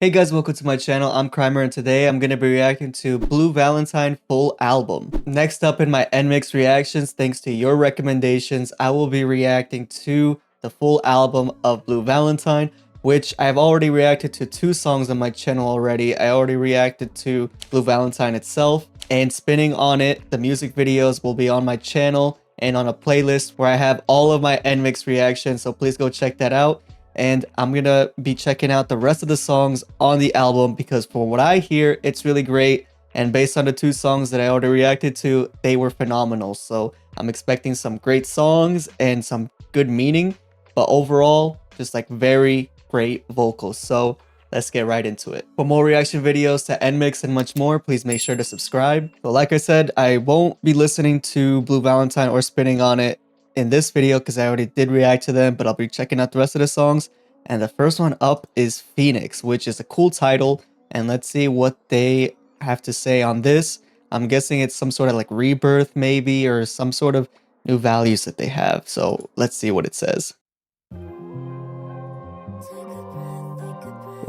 Hey guys, welcome to my channel. I'm Chrymer and today I'm going to be reacting to Blue Valentine full album. Next up in my NMIXX reactions, thanks to your recommendations, I will be reacting to the full album of Blue Valentine, which I've already reacted to 2 songs on my channel already. I already reacted to Blue Valentine itself, and Spinning on It, the music videos will be on my channel and on a playlist where I have all of my NMIXX reactions, so please go check that out. And I'm gonna be checking out the rest of the songs on the album because from what I hear, it's really great. And based on the 2 songs that I already reacted to, they were phenomenal. So I'm expecting some great songs and some good meaning, but overall, just like very great vocals. So let's get right into it. For more reaction videos to NMIXX and much more, please make sure to subscribe. So like I said, I won't be listening to Blue Valentine or Spinning on It in this video because I already did react to them, but I'll be checking out the rest of the songs. And the first one up is Phoenix, which is a cool title, and let's see what they have to say on this. I'm guessing it's some sort of like rebirth maybe, or some sort of new values that they have. So let's see what it says.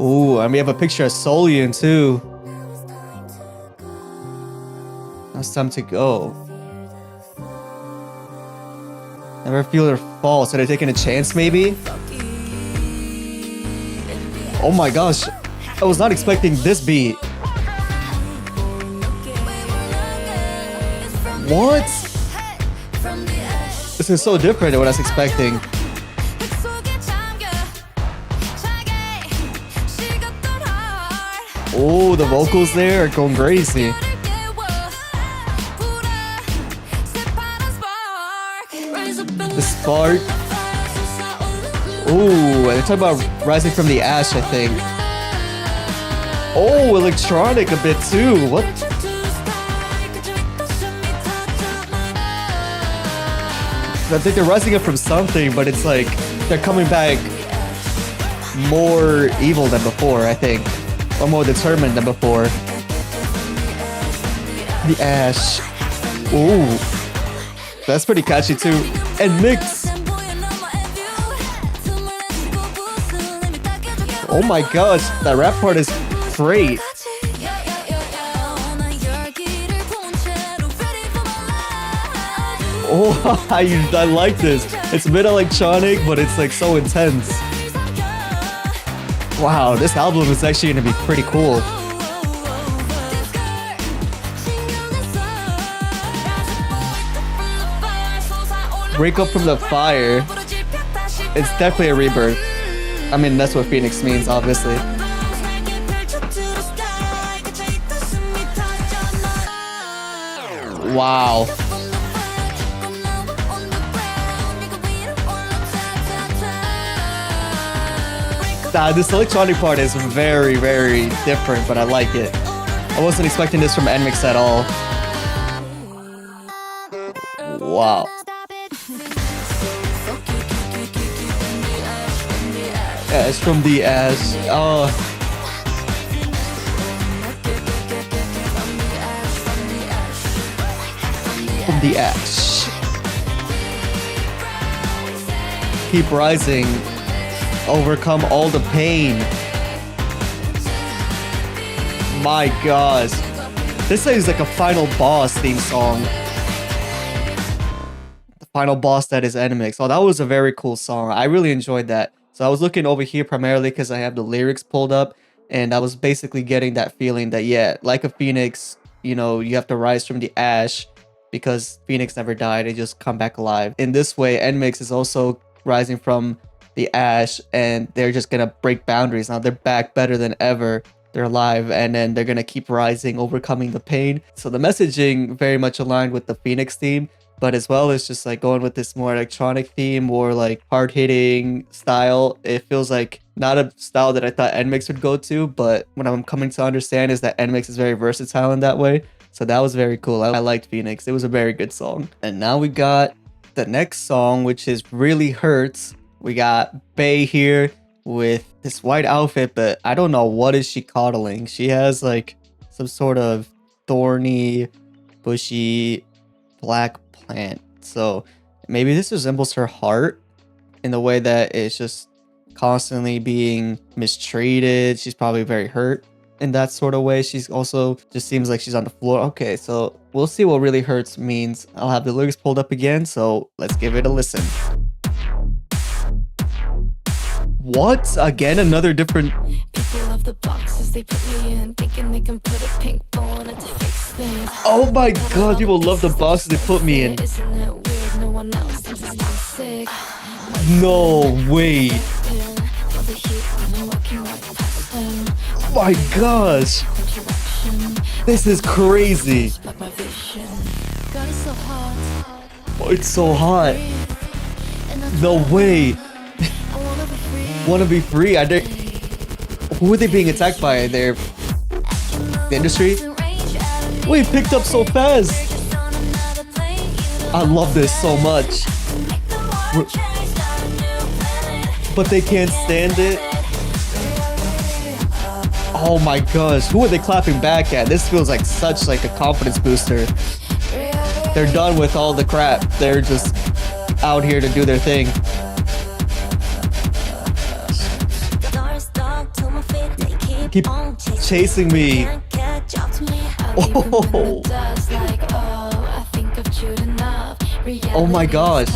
Ooh, and we have a picture of Solian too. Now it's time to go. Never feel her fall. So they're taking a chance maybe? Oh my gosh. I was not expecting this beat. What? This is so different than what I was expecting. Oh, the vocals there are going crazy. The spark. Ooh, they're talking about rising from the ash, I think. Oh, electronic a bit too. What? I think they're rising up from something, but it's like they're coming back more evil than before, I think. Or more determined than before. The ash. Ooh. That's pretty catchy too. NMIXX. Oh my gosh, that rap part is great. Oh, I like this. It's a bit electronic, but it's like so intense. Wow, this album is actually gonna be pretty cool. Rico from the fire. It's definitely a rebirth. I mean, that's what Phoenix means, obviously. Wow. This electronic part is very, very different, but I like it. I wasn't expecting this from NMIXX at all. Wow. Yeah, it's from the ash. Oh. From the ash. Keep rising. Overcome all the pain. My gosh. This is like a final boss theme song. The final boss that is NMIXX. Oh, that was a very cool song. I really enjoyed that. So I was looking over here primarily because I have the lyrics pulled up, and I was basically getting that feeling that, yeah, like a phoenix, you know, you have to rise from the ash because Phoenix never died. They just come back alive. In this way, NMIXX is also rising from the ash, and they're just gonna break boundaries. Now they're back better than ever. They're alive, and then they're gonna keep rising, overcoming the pain. So the messaging very much aligned with the Phoenix theme, but as well as just like going with this more electronic theme or like hard-hitting style. It feels like not a style that I thought NMIXX would go to, but what I'm coming to understand is that NMIXX is very versatile in that way. So that was very cool. I liked Phoenix. It was a very good song. And now we got the next song, which is Really Hurts. We got Bae here with this white outfit, but I don't know what is she coddling. She has like some sort of thorny, bushy, black plant. So maybe this resembles her heart in the way that it's just constantly being mistreated. She's probably very hurt in that sort of way. She's also just seems like she's on the floor. Okay, so we'll see what really hurts means. I'll have the lyrics pulled up again, so let's give it a listen. What? Again, another different... People love the boxes they put me in, thinking they can put a pink bone to fix things. Oh my god, people love the boxes they put me in. Isn't it weird? No one else thinks I'm sick. No way. My gosh. This is crazy. Oh, it's so hot. No way. Wanna be free? Who are they being attacked by? The industry? Wait, picked up so fast. I love this so much. But they can't stand it. Oh my gosh, who are they clapping back at? This feels like such like a confidence booster. They're done with all the crap. They're just out here to do their thing. Keep chasing me. Oh. Oh my gosh.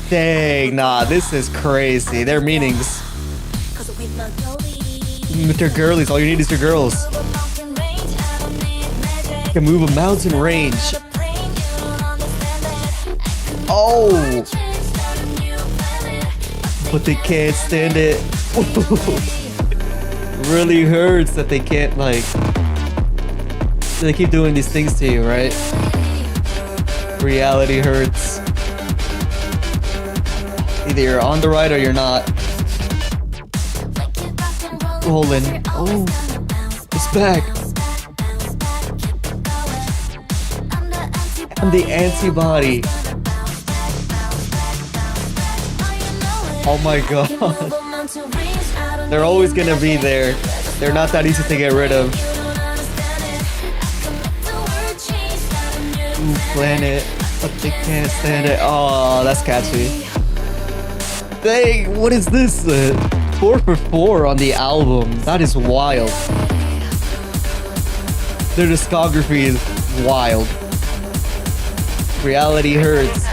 Dang, nah, this is crazy. Their meanings. With their girlies, all you need is your girls. You can move a mountain range. Oh! But they can't stand it. Really hurts that they can't, like... They keep doing these things to you, right? Reality hurts. Either you're on the ride or you're not. Rolling. Oh, it's back. I'm the antibody. Oh my god. They're always gonna be there. They're not that easy to get rid of. Ooh, planet. But they can't stand it. Oh, that's catchy. Dang, what is this? 4 for 4 on the album. That is wild. Their discography is wild. Reality hurts.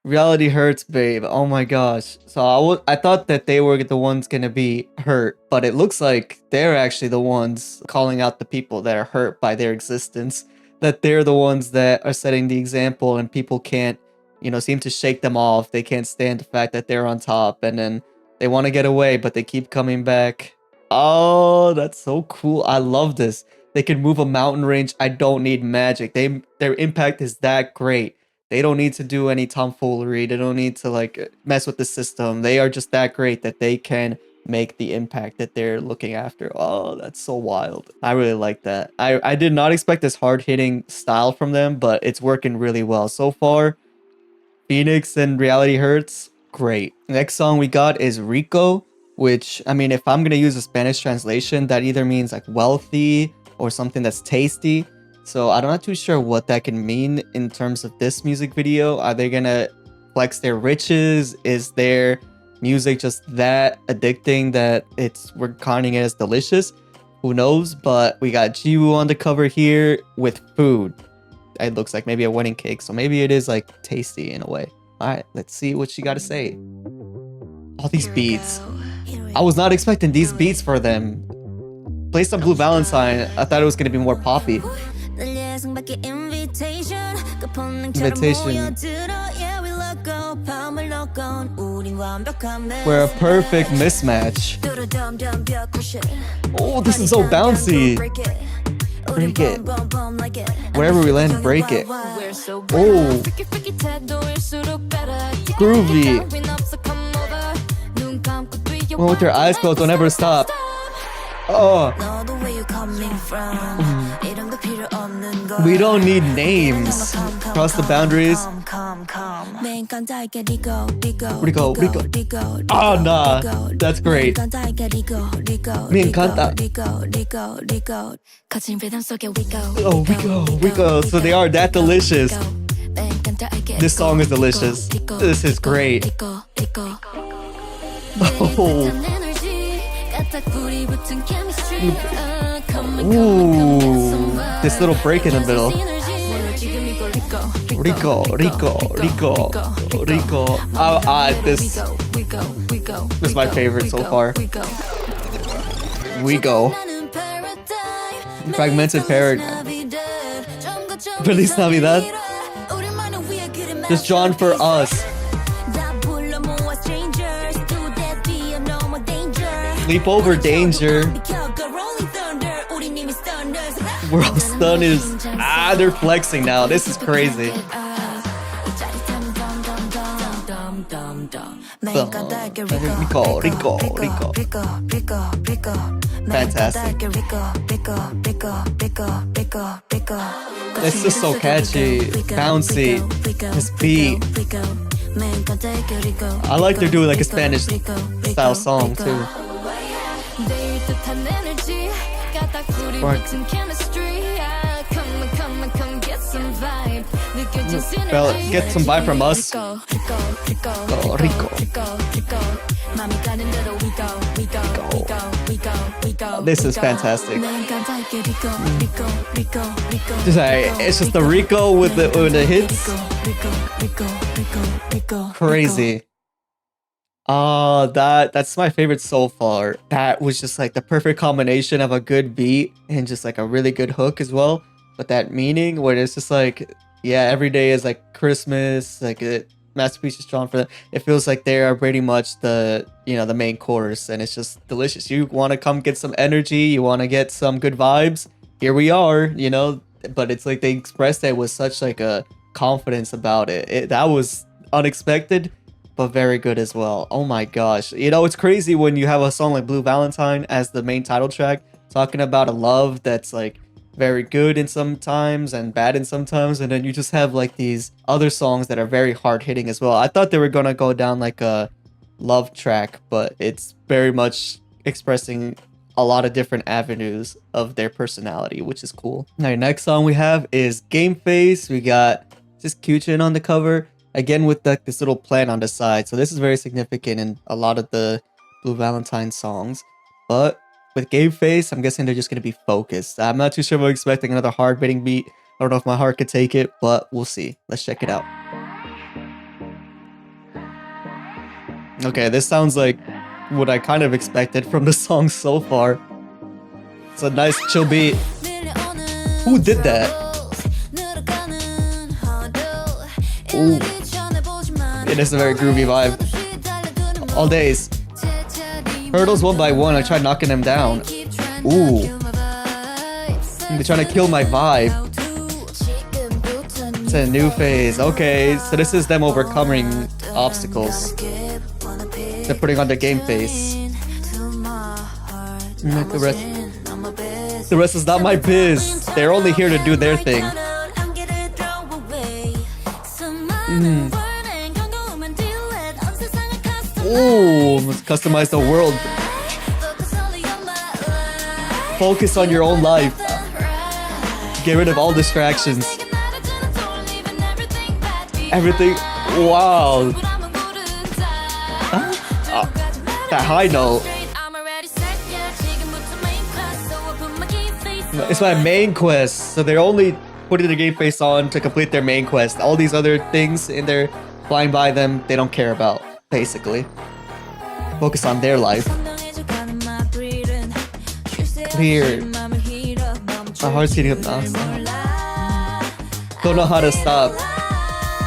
Reality hurts, babe. Oh my gosh. So I thought that they were the ones gonna be hurt, but it looks like they're actually the ones calling out the people that are hurt by their existence. That they're the ones that are setting the example, and people can't, you know, seem to shake them off. They can't stand the fact that they're on top, and then they want to get away, but they keep coming back. Oh, that's so cool. I love this. They can move a mountain range. I don't need magic. Their impact is that great. They don't need to do any tomfoolery. They don't need to like mess with the system. They are just that great that they can make the impact that they're looking after. Oh, that's so wild. I really like that. I did not expect this hard-hitting style from them, but it's working really well. So far, Phoenix and Reality Hurts, great. Next song we got is Rico, which, I mean, if I'm gonna use a Spanish translation, that either means like wealthy or something that's tasty. So I'm not too sure what that can mean in terms of this music video. Are they gonna flex their riches? Is their music just that addicting that we're counting it as delicious? Who knows? But we got Jiwoo on the cover here with food. It looks like maybe a wedding cake, so maybe it is like tasty in a way. All right, let's see what she got to say. All these beats. I was not expecting these beats for them. Placed on Blue Valentine, I thought it was gonna be more poppy. Invitation. We're a perfect mismatch. Oh, this is so bouncy. Break it. Wherever we land, break it. Oh. Groovy. Well, with your eyes closed, don't ever stop. Oh. We don't need names. Cross the boundaries. Rico, Rico. Oh, nah. That's great. Me encanta. Oh, Rico, Rico. So they are that delicious. This song is delicious. This is great. Oh. Ooh. This little break in the middle. Rico. This is my favorite so far. We go. Fragmented Paradigm. Feliz Navidad. Just drawn for us. Sleepover Danger. World Stunners. They're flexing now. This is crazy. Rico. Fantastic. This is so catchy, bouncy. This beat. I like they're doing like a Spanish style song too. Get some vibe from us. Rico. This is fantastic. It's just the Rico with the hits. Crazy. That's my favorite so far. That was just like the perfect combination of a good beat and just like a really good hook as well. But that meaning where it's just like, yeah, every day is like Christmas, like Masterpiece is drawn for that. It feels like they are pretty much the main course, and it's just delicious. You want to come get some energy, you want to get some good vibes. Here we are, but it's like they expressed it with such like a confidence about it. That was unexpected, but very good as well. Oh my gosh. It's crazy when you have a song like Blue Valentine as the main title track, talking about a love that's like very good in some times and bad in some times, and then you just have like these other songs that are very hard hitting as well. I thought they were gonna go down like a love track, but it's very much expressing a lot of different avenues of their personality, which is cool. Now, next song we have is Game Face. We got just Q-Chin on the cover, again with this little plant on the side. So this is very significant in a lot of the Blue Valentine songs. But with Game Face, I'm guessing they're just going to be focused. I'm not too sure if I'm expecting another hard-hitting beat. I don't know if my heart could take it, but we'll see. Let's check it out. Okay, this sounds like what I kind of expected from the song so far. It's a nice chill beat. Who did that? Ooh. It is a very groovy vibe. All days. Hurdles one by one. I tried knocking them down. Ooh. They're trying to kill my vibe. It's a new phase. Okay, so this is them overcoming obstacles. They're putting on the game face. The rest is not my biz. They're only here to do their thing. Ooh, let's customize the world. Focus on your own life. Get rid of all distractions. Everything. Wow. That high note. It's my main quest, so they're only putting the game face on to complete their main quest. All these other things in there, flying by them, they don't care about, basically. Focus on their life. Clear. My heart's heating up now. Don't know how to stop.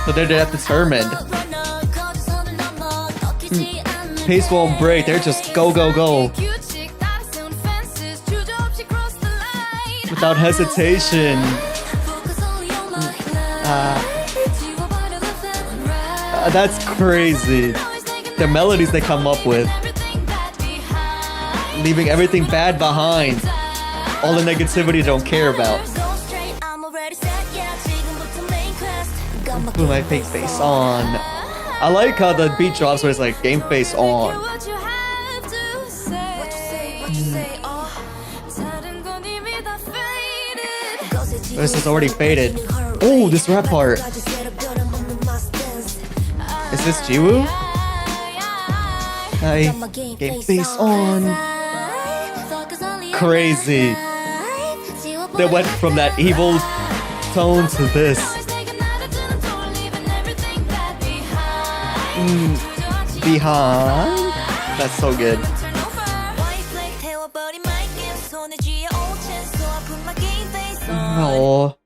So they're determined. Pace won't break, they're just go, go, go. Without hesitation. That's crazy. The melodies they come up with. Leaving everything bad behind. All the negativity they don't care about. Put my fake face on. I like how the beat drops where it's like game face on. This is already faded. Oh, this rap part. Is this Jiwoo? Hi. Game face on. Crazy. They went from that evil tone to this. Behind? That's so good. No.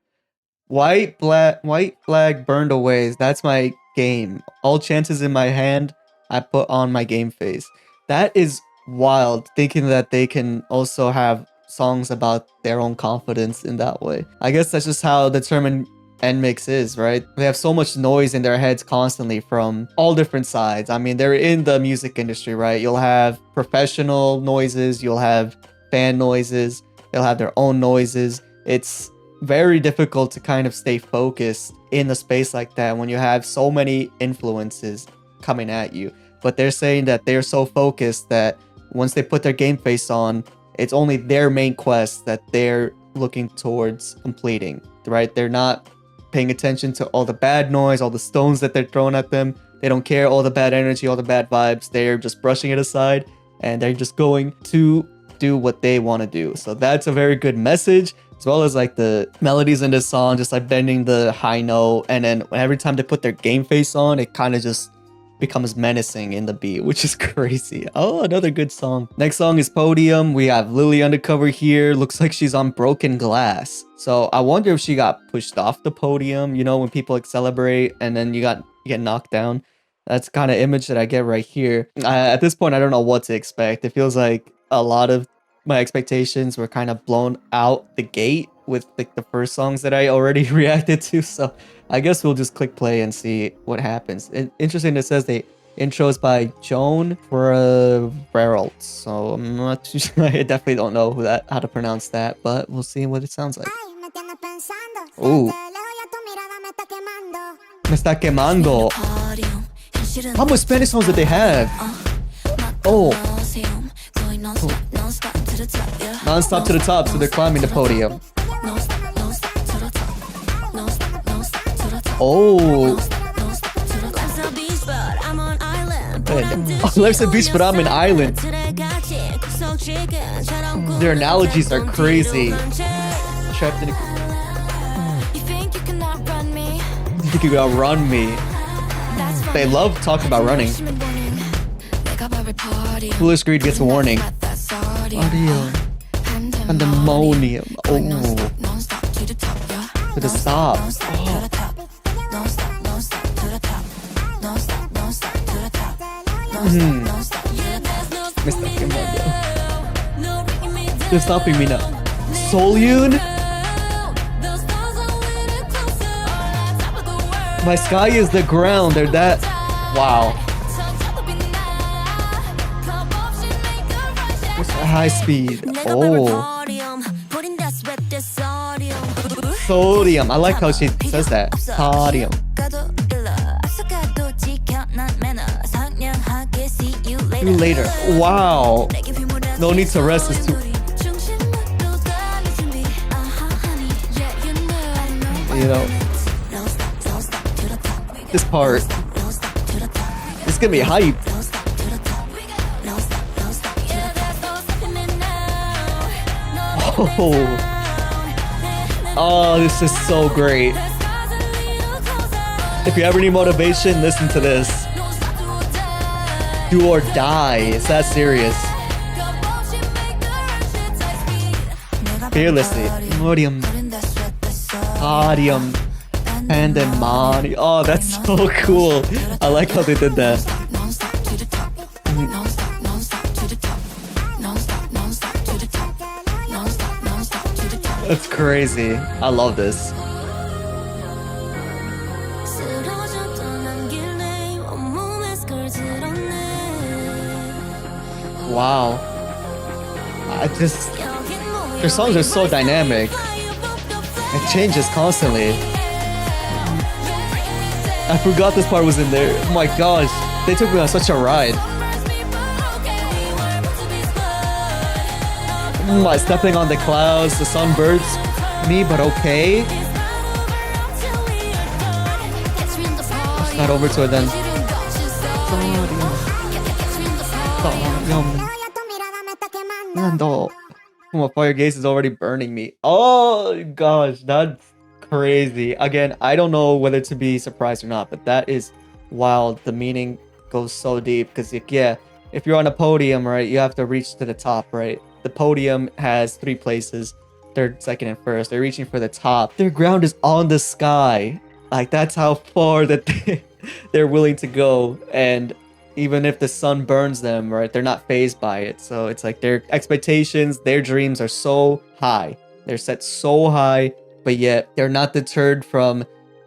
White flag burned away. That's my game. All chances in my hand, I put on my game face. That is wild, thinking that they can also have songs about their own confidence in that way. I guess that's just how determined NMIXX is, right? They have so much noise in their heads constantly from all different sides. I mean, they're in the music industry, right? You'll have professional noises, you'll have fan noises, they'll have their own noises. It's very difficult to kind of stay focused in a space like that when you have so many influences coming at you. But they're saying that they're so focused that once they put their game face on, it's only their main quest that they're looking towards completing, right? They're not paying attention to all the bad noise, all the stones that they're throwing at them. They don't care all the bad energy, all the bad vibes. They're just brushing it aside and they're just going to do what they want to do. So that's a very good message, as well as like the melodies in this song, just like bending the high note. And then every time they put their game face on, it kind of just becomes menacing in the beat, which is crazy. Oh, another good song. Next song is Podium. We have Lily undercover here. Looks like she's on broken glass. So I wonder if she got pushed off the podium, you know, when people like celebrate and then you get knocked down. That's the kind of image that I get right here. At this point, I don't know what to expect. It feels like a lot of my expectations were kind of blown out the gate with like the first songs that I already reacted to. So I guess we'll just click play and see what happens. Interesting, it says the intro is by Joan Veralt. So I'm not too sure. I definitely don't know how to pronounce that, but we'll see what it sounds like. Ooh. Me está quemando. How much Spanish songs did they have? Oh. Non-stop to the top, so they're climbing the podium. Oh. Life's a beach, but I'm an island. Their analogies are crazy. Trapped in a... You think you can outrun me? They love talking about running. Foolish greed gets a warning. Audio. Pandemonium. Oh. To the stop. Oh. Mr. Kimbo. They're stopping me now. Solyun? My sky is the ground. They're that. Wow. What's that high speed? Oh. Sodium. I like how she says that. Podium. See you later. Wow. No need to rest is too. You know. This part. It's gonna be hype. Oh, this is so great. If you ever need motivation, listen to this. Do or die. It's that serious. Fearlessly. Podium. Podium. Pandemonium. Oh, that's so cool. I like how they did that. That's crazy. I love this. Wow. Their songs are so dynamic. It changes constantly. I forgot this part was in there. Oh my gosh. They took me on such a ride. Stepping on the clouds, the sun burns me, but okay. Let's not over to it then. No. From afar, your gaze is already burning me. Oh gosh, that's crazy. Again, I don't know whether to be surprised or not, but that is wild. The meaning goes so deep because, yeah, if you're on a podium, right, you have to reach to the top, right? The podium has 3 places: third, second, and first. They're reaching for the top. Their ground is on the sky. Like, that's how far that they're willing to go. And even if the sun burns them, right, they're not phased by it. So it's like their expectations, their dreams are so high. They're set so high, but yet they're not deterred from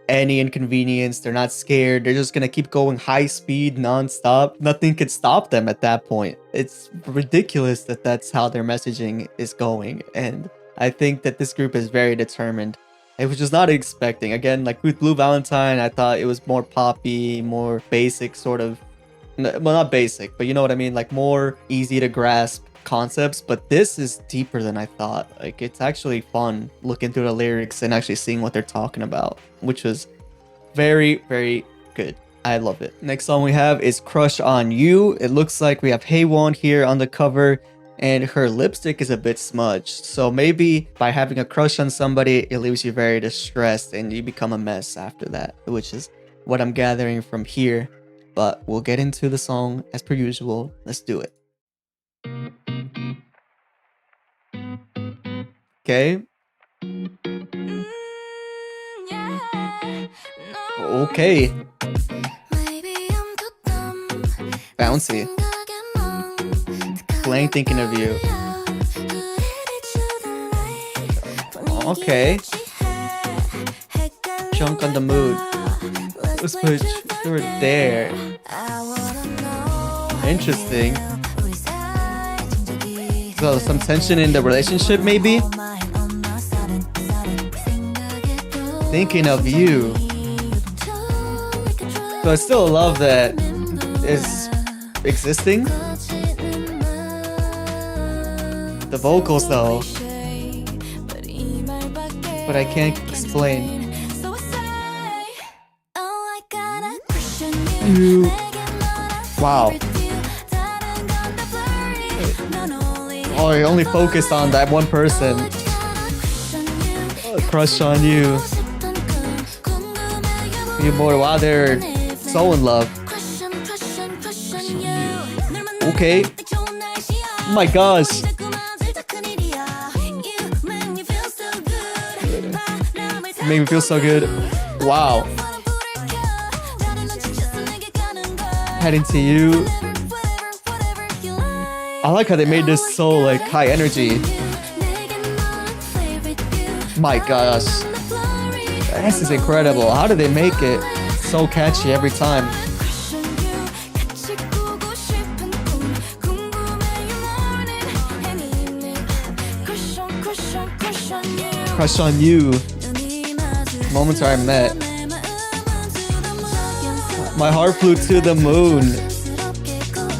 any inconvenience. They're not scared. They're just gonna keep going high speed, nonstop. Nothing could stop them at that point. It's ridiculous that that's how their messaging is going. And I think that this group is very determined. I was just not expecting. Again, like with Blue Valentine, I thought it was more poppy, more basic sort of, well, not basic, but you know what I mean, like more easy to grasp concepts. But this is deeper than I thought. Like, it's actually fun looking through the lyrics and actually seeing what they're talking about, which was very, very good. I love it. Next song we have is Crush on You. It looks like we have Haewon here on the cover, and her lipstick is a bit smudged. So maybe by having a crush on somebody, it leaves you very distressed and you become a mess after that, which is what I'm gathering from here. But we'll get into the song as per usual. Let's do it. Okay. Okay. Bouncy. Playing Thinking of You. Okay. Junk on the Mood. Let's put you there. Interesting. So some tension in the relationship, maybe? Thinking of You. So I still love that it's existing. The vocals though, but I can't explain. Wow. Oh, you only focused on that one person. Crush on You. You more. Wow, they're so in love. Okay. Oh my gosh. Made me feel so good. Wow. Heading to You. I like how they made this so like high energy. My gosh. This is incredible. How do they make it so catchy every time? Crush on You. Moments where I met. My heart flew to the moon.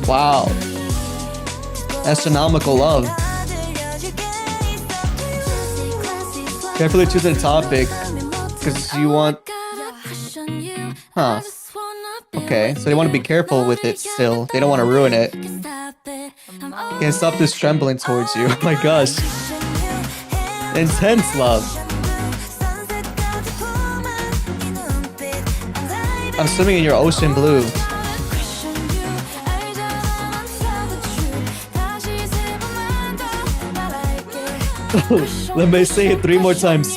Wow. Astronomical love. Carefully choose a topic because you want. Huh. Okay, so they want to be careful with it still. They don't want to ruin it. Can't stop this trembling towards you. Oh my gosh. Intense love. I'm swimming in your ocean blue. Let me say it 3 more times.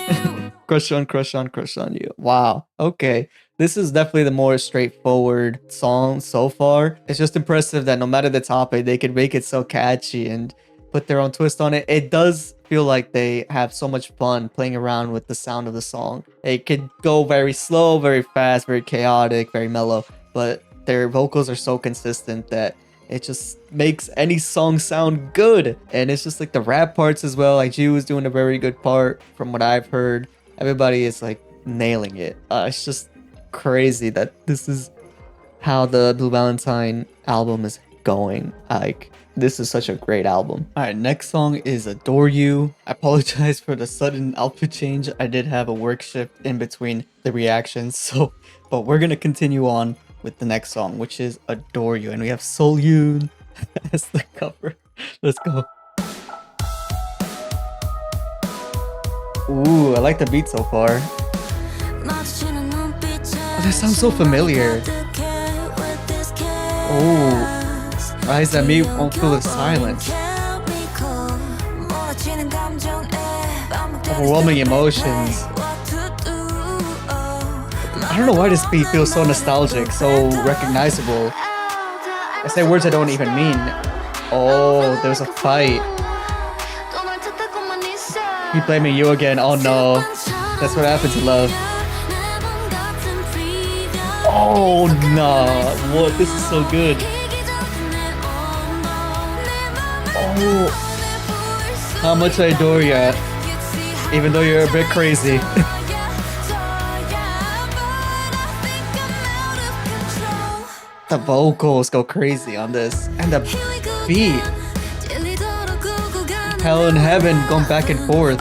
Crush on, crush on, crush on you. Wow. Okay. This is definitely the more straightforward song so far. It's just impressive that no matter the topic, they could make it so catchy and put their own twist on it. It does feel like they have so much fun playing around with the sound of the song. It could go very slow, very fast, very chaotic, very mellow, but their vocals are so consistent that it just makes any song sound good. And it's just like the rap parts as well. Like Jiwoo is doing a very good part from what I've heard. Everybody is like nailing it. It's just crazy that this is how the Blue Valentine album is going. Like, this is such a great album. All right, next song is Adore You. I apologize for the sudden outfit change. I did have a work shift in between the reactions, but we're gonna continue on with the next song, which is Adore You. And we have Sol Yoon. That's the cover. Let's go. Ooh, I like the beat so far. Oh, that sounds so familiar. Oh, eyes at me won't feel the silence. Overwhelming emotions. I don't know why this beat feels so nostalgic, so recognizable. I say words I don't even mean. Oh, there was a fight. Keep blaming you again. Oh no. That's what happens in love. Oh no. What? This is so good. Oh. How much I adore ya. Even though you're a bit crazy. The vocals go crazy on this. And the beat. Hell and heaven going back and forth.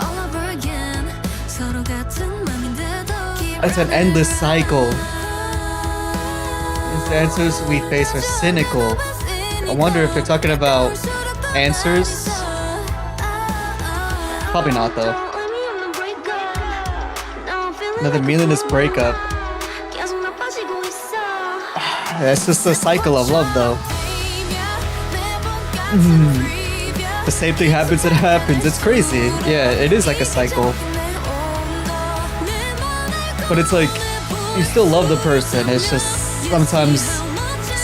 It's an endless cycle. The answers we face are cynical. I wonder if they're talking about answers. Probably not though. Another meaningless breakup. That's just a cycle of love though. The same thing happens, it happens. It's crazy. Yeah, it is like a cycle. But it's like, you still love the person. It's just sometimes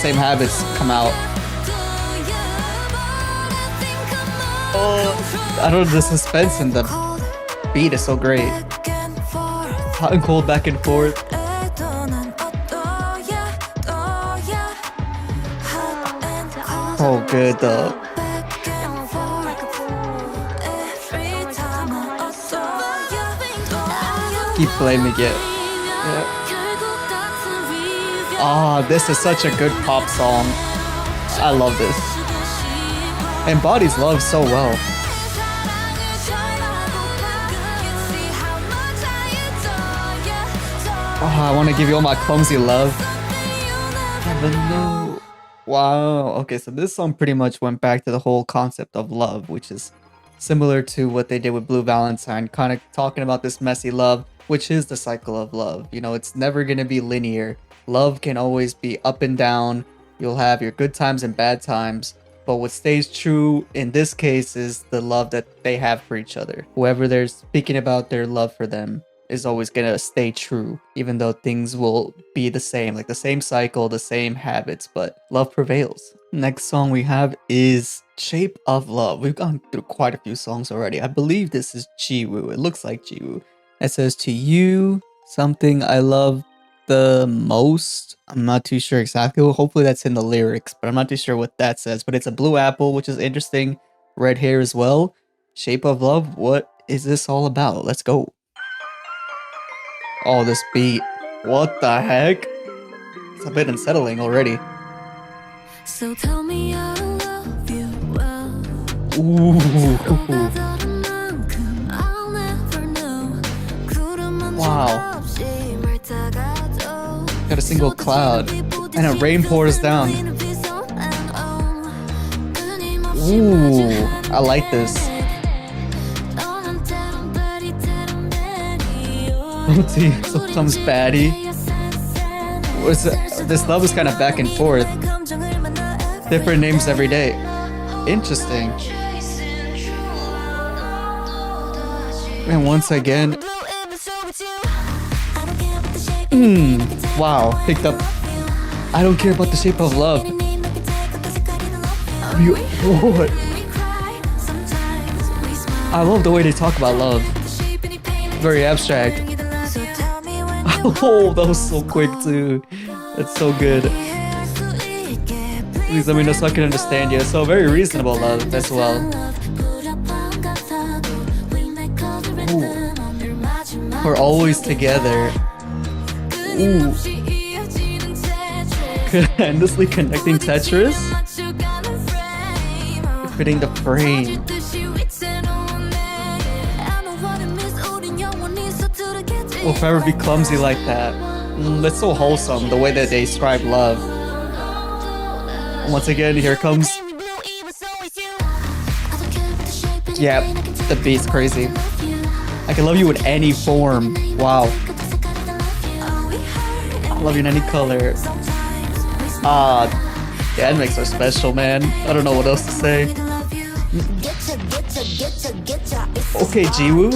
same habits come out. Oh, I don't know, the suspense in the beat is so great. Hot and cold back and forth. Oh, good though. Keep blaming it. Yeah. Ah, this is such a good pop song. I love this. Embodies love so well. Oh, I want to give you all my clumsy love. Never know. Wow. Okay, so this song pretty much went back to the whole concept of love, which is similar to what they did with Blue Valentine, kind of talking about this messy love, which is the cycle of love. You know, it's never going to be linear. Love can always be up and down. You'll have your good times and bad times. But what stays true in this case is the love that they have for each other. Whoever they're speaking about their love for them is always going to stay true, even though things will be the same, like the same cycle, the same habits, but love prevails. Next song we have is Shape of Love. We've gone through quite a few songs already. I believe this is Jiwoo. It looks like Jiwoo. It says, to you, something I love the most. I'm not too sure exactly. Hopefully that's in the lyrics, but I'm not too sure what that says. But it's a blue apple, which is interesting. Red hair as well. Shape of Love. What is this all about? Let's go. Oh, this beat. What the heck? It's a bit unsettling already. So tell me I love you well. Ooh. Wow. Got a single cloud. And a rain pours down. Ooh. I like this. Sometimes baddie. This love is kind of back and forth. Different names every day. Interesting. And once again. Wow. Picked up. I don't care about the shape of love. What? I love the way they talk about love. Very abstract. Oh, that was so quick too. That's so good. Please let me know so I can understand you. So very reasonable love as well. Ooh. We're always together. Ooh. Endlessly connecting Tetris. Fitting the frame. Will forever be clumsy like that. That's so wholesome, the way that they describe love. Once again, here comes Yeah, the beat's crazy. I can love you in any form. Wow. I love you in any color. The NMIXX are special, man. I don't know what else to say. Okay, Jiwoo.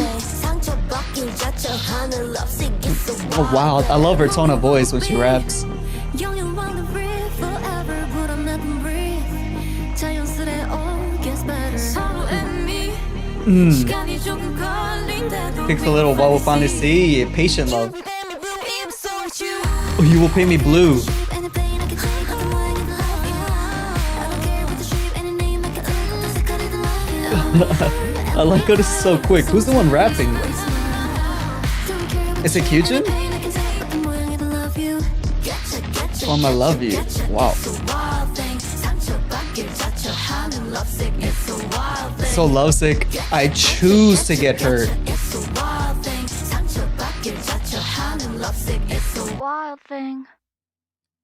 Oh wow, I love her tone of voice when she raps. Takes a little while, we'll finally see. Patient love. Oh, you will pay me blue. I like how this is so quick. Who's the one rapping? Is it Kyujin? Oh, I love you. Wow. So lovesick. I choose to get hurt. Wild thing.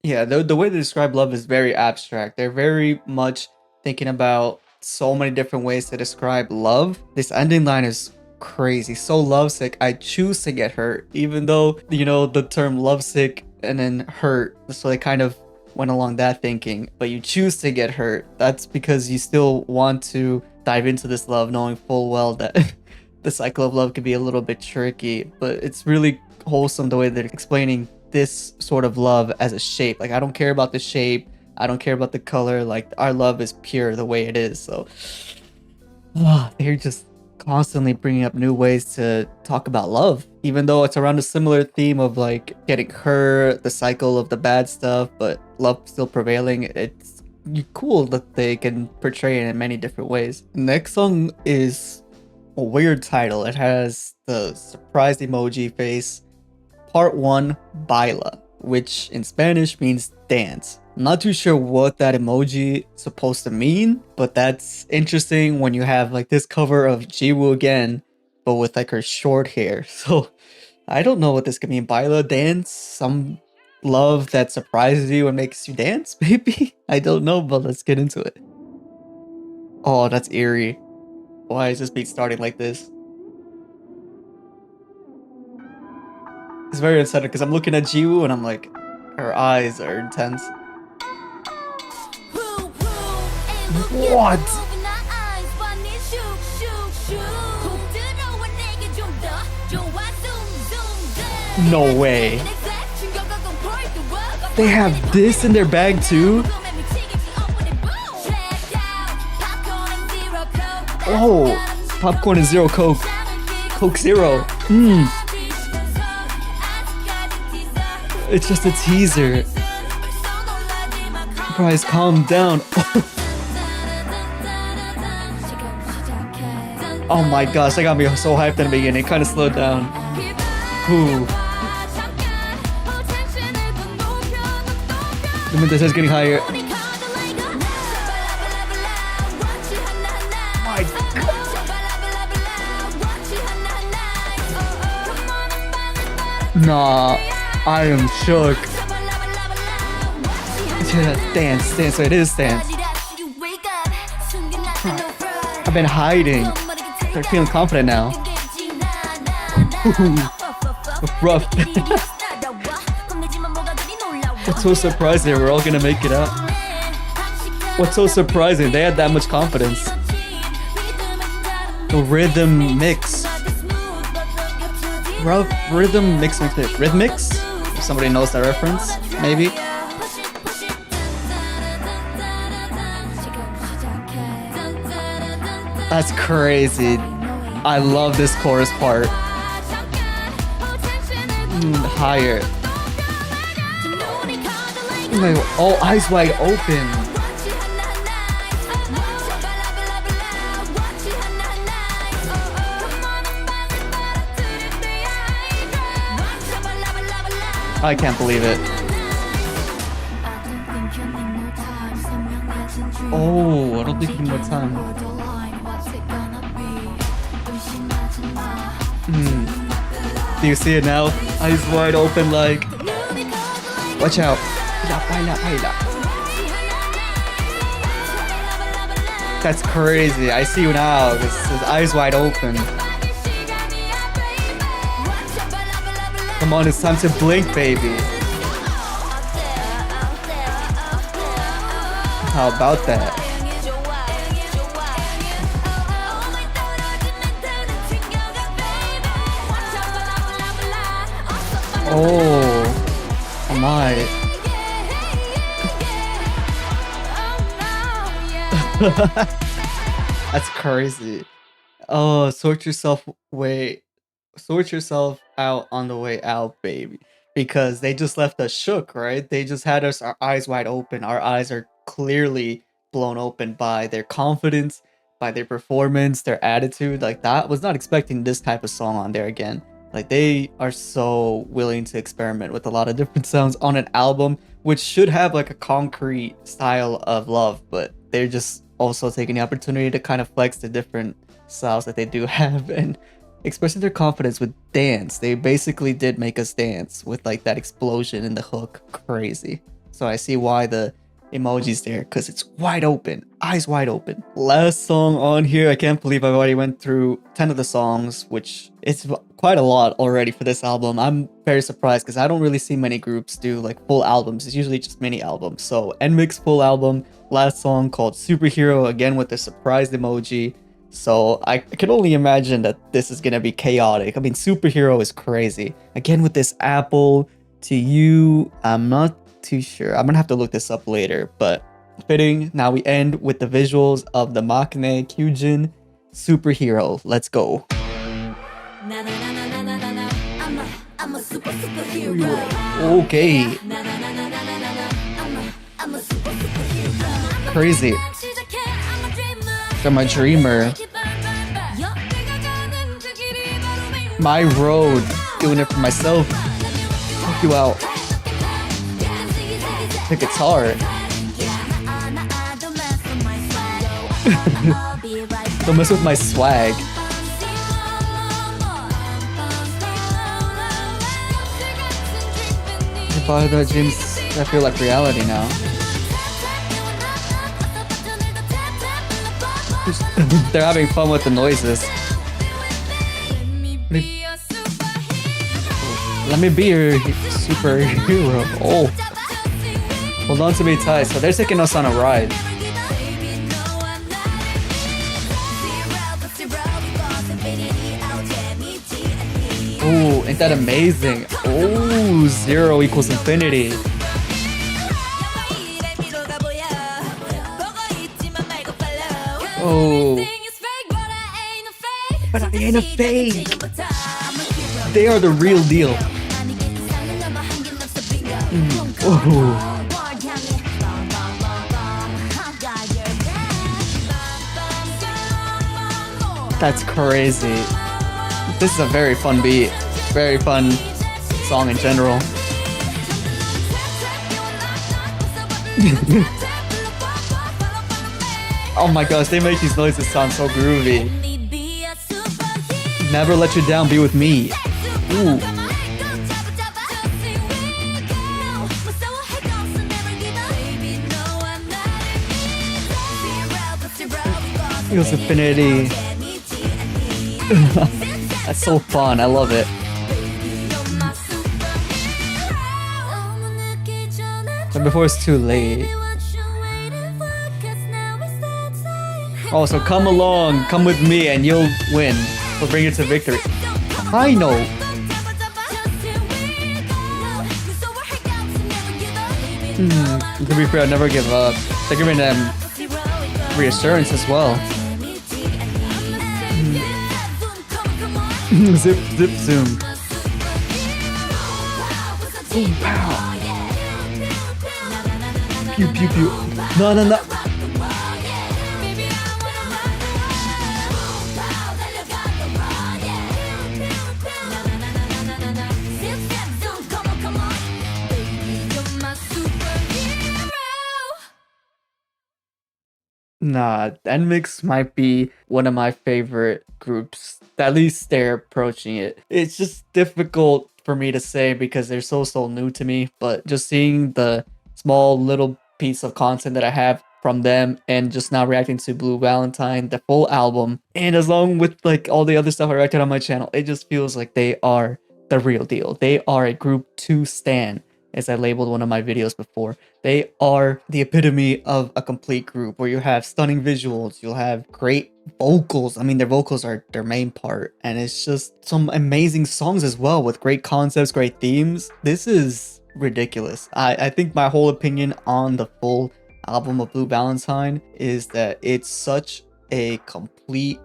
Yeah, the way they describe love is very abstract. They're very much thinking about so many different ways to describe love. This ending line is crazy. So lovesick, I choose to get hurt. Even though, you know, the term lovesick and then hurt, so they kind of went along that thinking. But you choose to get hurt. That's because you still want to dive into this love, knowing full well that the cycle of love can be a little bit tricky. But it's really wholesome the way they're explaining this sort of love as a shape. Like, I don't care about the shape, I don't care about the color, like our love is pure the way it is. So they're just constantly bringing up new ways to talk about love, even though it's around a similar theme of like getting hurt, the cycle of the bad stuff, but love still prevailing. It's cool that they can portray it in many different ways. Next song is a weird title. It has the surprised emoji face. Part 1, Baila, which in Spanish means dance. I'm not too sure what that emoji is supposed to mean, but that's interesting when you have like this cover of Jiwoo again, but with like her short hair. So I don't know what this could mean. Baila, dance, some love that surprises you and makes you dance, maybe? I don't know, but let's get into it. Oh, that's eerie. Why is this beat starting like this? It's very unsettling because I'm looking at Jiwoo and I'm like, her eyes are intense. What? No way. They have this in their bag too? Oh, popcorn and zero Coke. Coke Zero. It's just a teaser. Guys, calm down. Oh my gosh, that got me so hyped in the beginning. It kind of slowed down. Ooh. The minute is getting higher. My God. Nah, I am shook. Yeah, dance. So it is dance. I've been hiding. They're feeling confident now. Rough. What's so surprising? We're all gonna make it out. What's so surprising? They had that much confidence. The rhythm mix. Rhythm mix. Rhythmix? If somebody knows that reference, maybe. That's crazy. I love this chorus part. Higher. Oh, eyes wide open. I can't believe it. Oh, I don't think you need more time. Do you see it now? Eyes wide open, like. Watch out. That's crazy. I see you now. His eyes wide open. Come on, it's time to blink, baby. How about that? Oh, oh my. That's crazy. Oh, sort yourself out on the way out, baby. Because they just left us shook, right? They just had us our eyes wide open. Our eyes are clearly blown open by their confidence, by their performance, their attitude. Like that was not expecting this type of song on there again. Like they are so willing to experiment with a lot of different sounds on an album, which should have like a concrete style of love, but they're just also taking the opportunity to kind of flex the different styles that they do have and expressing their confidence with dance. They basically did make us dance with like that explosion in the hook. Crazy. So I see why the emoji's there, because it's wide open, eyes wide open. Last song on here, I can't believe I've already went through 10 of the songs, which is quite a lot already for this album. I'm very surprised because I don't really see many groups do like full albums. It's usually just mini albums. So NMIXX full album, last song called Superhero, again with the surprised emoji. So I can only imagine that this is gonna be chaotic. I mean, Superhero is crazy. Again with this apple to you, I'm not too sure. I'm gonna have to look this up later, but fitting. Now we end with the visuals of the Maknae Kyujin Superhero. Let's go. Okay. Crazy. I'm a dreamer. My road. Doing it for myself. Help you out. The guitar. Don't mess with my swag. If all the dreams that feel like reality now. They're having fun with the noises. Let me be your superhero. Oh. Hold on to me tight. So they're taking us on a ride. Oh, ain't that amazing? Oh, 0 equals infinity. Oh. But I ain't a fake. They are the real deal. Oh. That's crazy. This is a very fun beat. Very fun song in general. Oh my gosh, they make these noises sound so groovy. Never let you down, be with me. Ooh. Feels infinity. That's so fun, I love it. But before it's too late. Oh, so come along, come with me and you'll win. We'll bring it to victory. I know. To be fair, I'll never give up. They're giving them reassurance as well. Zip, zip, zoom. Boom, pow. Pew, pew, pew. No, no, no. Nah, NMIXX might be one of my favorite groups. At least they're approaching it. It's just difficult for me to say because they're so new to me, but just seeing the small little piece of content that I have from them, and just now reacting to Blue Valentine, the full album. And as long with like all the other stuff I reacted on my channel, it just feels like they are the real deal. They are a group to stan, as I labeled one of my videos before. They are the epitome of a complete group where you have stunning visuals, you'll have great vocals. I mean, their vocals are their main part, and it's just some amazing songs as well with great concepts, great themes. This is ridiculous. I think my whole opinion on the full album of Blue Valentine is that it's such a complete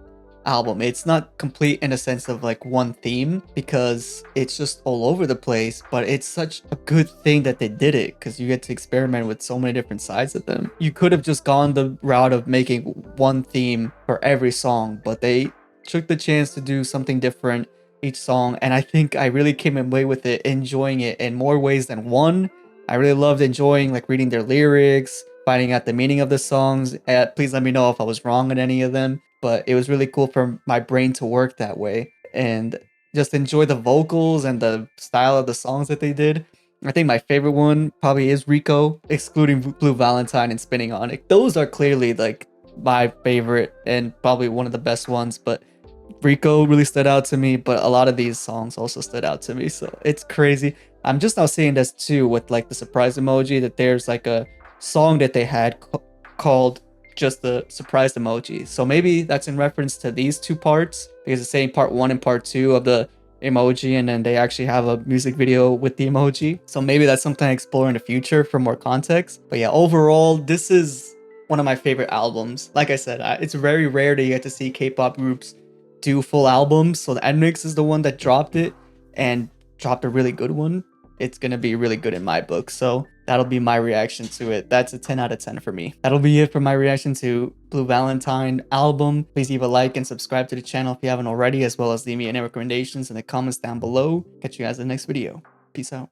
album. It's not complete in a sense of like one theme, because it's just all over the place, but it's such a good thing that they did it, because you get to experiment with so many different sides of them. You could have just gone the route of making one theme for every song, but they took the chance to do something different each song, and I think I really came away with it enjoying it in more ways than one. I really loved enjoying like reading their lyrics, finding out the meaning of the songs. Please let me know if I was wrong on any of them, but it was really cool for my brain to work that way and just enjoy the vocals and the style of the songs that they did. I think my favorite one probably is Rico, excluding Blue Valentine and Spinning on It. Those are clearly like my favorite and probably one of the best ones, but Rico really stood out to me, but a lot of these songs also stood out to me, so it's crazy. I'm just now seeing this too with like the surprise emoji, that there's like a song that they had called just the surprise emoji. So maybe that's in reference to these two parts, because it's saying part 1 and part 2 of the emoji, and then they actually have a music video with the emoji. So maybe that's something I explore in the future for more context. But yeah, overall, this is one of my favorite albums. Like I said, it's very rare that you get to see K-pop groups do full albums. So the NMIXX is the one that dropped it, and dropped a really good one. It's gonna be really good in my book, so that'll be my reaction to it. That's a 10 out of 10 for me. That'll be it for my reaction to Blue Valentine album. Please leave a like and subscribe to the channel if you haven't already, as well as leave me any recommendations in the comments down below. Catch you guys in the next video. Peace out.